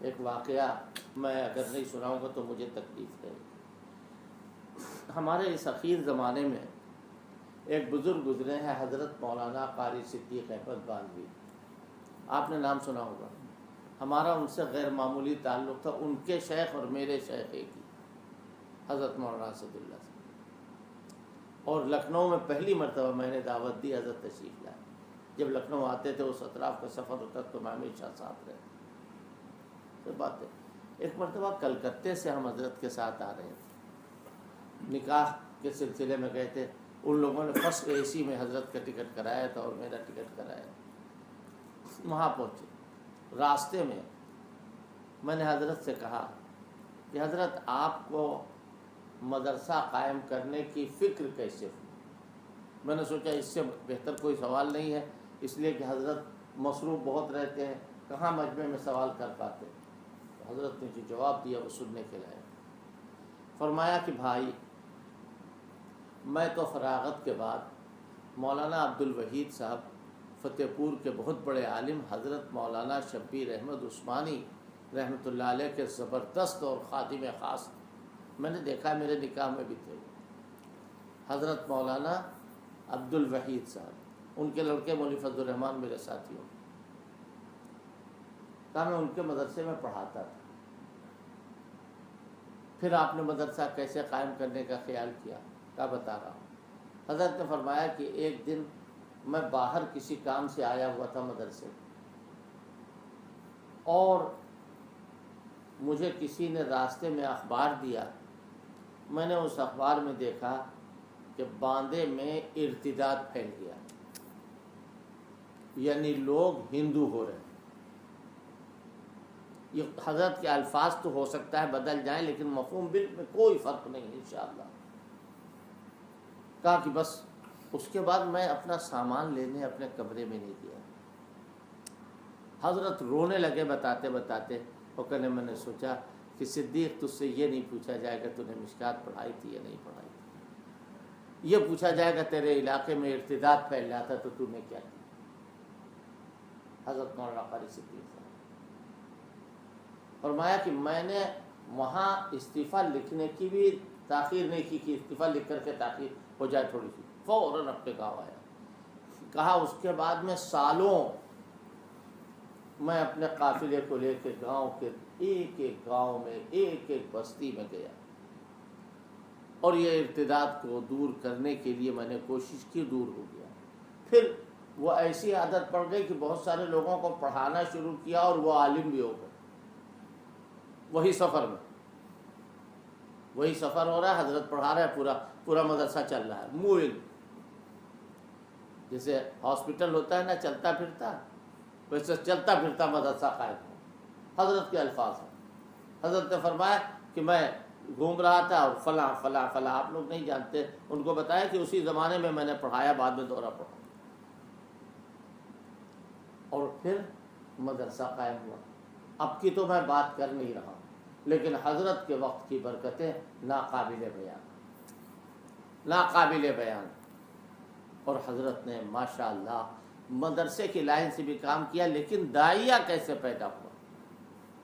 ایک واقعہ میں اگر نہیں سناؤں گا تو مجھے تکلیف رہے. ہمارے اس اخیر زمانے میں ایک بزرگ گزرے ہیں، حضرت مولانا قاری صدیق احمد باندھوی. آپ نے نام سنا ہوگا. ہمارا ان سے غیر معمولی تعلق تھا. ان کے شیخ اور میرے شیخ ایک ہی، حضرت مولانا اسد اللہ سے. اور لکھنؤ میں پہلی مرتبہ میں نے دعوت دی، حضرت تشریف لائے. جب لکھنؤ آتے تھے اس اطراف کا سفر ہوتا تو میں ہمیشہ ساتھ رہے. تو بات ہے، ایک مرتبہ کلکتے سے ہم حضرت کے ساتھ آ رہے تھے، نکاح کے سلسلے میں گئے تھے. ان لوگوں نے فرسٹ اے سی میں حضرت کا ٹکٹ کرایا تھا اور میرا ٹکٹ کرایا. وہاں پہنچے، راستے میں میں نے حضرت سے کہا کہ حضرت آپ کو مدرسہ قائم کرنے کی فکر کیسے ہوئی؟ میں نے سوچا اس سے بہتر کوئی سوال نہیں ہے، اس لیے کہ حضرت مصروف بہت رہتے ہیں، کہاں مجمع میں سوال کر پاتے. حضرت نے جو جواب دیا وہ سننے کے لائق. فرمایا کہ بھائی، میں تو فراغت کے بعد مولانا عبد الوحید صاحب فتح پور کے بہت بڑے عالم حضرت مولانا شبیر احمد عثمانی رحمۃ اللہ علیہ کے زبردست اور خادم خاص میں نے دیکھا، میرے نکاح میں بھی تھے. حضرت مولانا عبد الوحید صاحب، ان کے لڑکے مولوی فضل الرحمان میرے ساتھی ہوں. کہا میں ان کے مدرسے میں پڑھاتا تھا. پھر آپ نے مدرسہ کیسے قائم کرنے کا خیال کیا؟ کیا بتا رہا ہوں. حضرت نے فرمایا کہ ایک دن میں باہر کسی کام سے آیا ہوا تھا مدرسے، اور مجھے کسی نے راستے میں اخبار دیا. میں نے اس اخبار میں دیکھا کہ باندے میں ارتداد پھیل گیا، یعنی لوگ ہندو ہو رہے ہیں. یہ حضرت کے الفاظ تو ہو سکتا ہے بدل جائیں لیکن مفہوم بالکل میں کوئی فرق نہیں انشاءاللہ. کہا کہ بس اس کے بعد میں اپنا سامان لینے اپنے کمرے میں نہیں گیا. حضرت رونے لگے بتاتے بتاتے. اور کہنے میں نے سوچا کہ صدیق تجھ سے یہ نہیں پوچھا جائے گا تو نے مشکات پڑھائی تھی یا نہیں پڑھائی تھی، یہ پوچھا جائے گا تیرے علاقے میں ارتداد پھیل رہا تھا تو تو نے کیا کیا. حضرت مولانا قاری صدیق صاحب فرمایا کہ میں نے وہاں استعفیٰ لکھنے کی بھی تاخیر نہیں کی کہ استعفیٰ لکھ کر کے تاخیر ہو جائے تھوڑی سی، فوراً اپنے گاؤں آیا. کہا اس کے بعد میں سالوں میں اپنے قافلے کو لے کے گاؤں کے ایک ایک گاؤں میں ایک ایک بستی میں گیا، اور یہ ارتداد کو دور کرنے کے لیے میں نے کوشش کی، دور ہو گیا. پھر وہ ایسی عادت پڑ گئی کہ بہت سارے لوگوں کو پڑھانا شروع کیا اور وہ عالم بھی ہو گئے. وہی سفر میں وہی سفر ہو رہا ہے، حضرت پڑھا رہا ہے، پورا مدرسہ چل رہا ہے. موونگ، جیسے ہاسپٹل ہوتا ہے نا چلتا پھرتا، ویسے چلتا پھرتا مدرسہ قائم ہو. حضرت کے الفاظ ہیں. حضرت نے فرمایا کہ میں گھوم رہا تھا اور فلاں فلاں فلاں، آپ لوگ نہیں جانتے، ان کو بتایا کہ اسی زمانے میں نے پڑھایا، بعد میں دورہ پڑھا. اور پھر مدرسہ قائم ہوا. اب کی تو میں بات کر نہیں رہا ہوں، لیکن حضرت کے وقت کی برکتیں ناقابل بیان، ناقابل بیان. اور حضرت نے ماشاءاللہ مدرسے کی لائن سے بھی کام کیا. لیکن داعیہ کیسے پیدا ہوا؟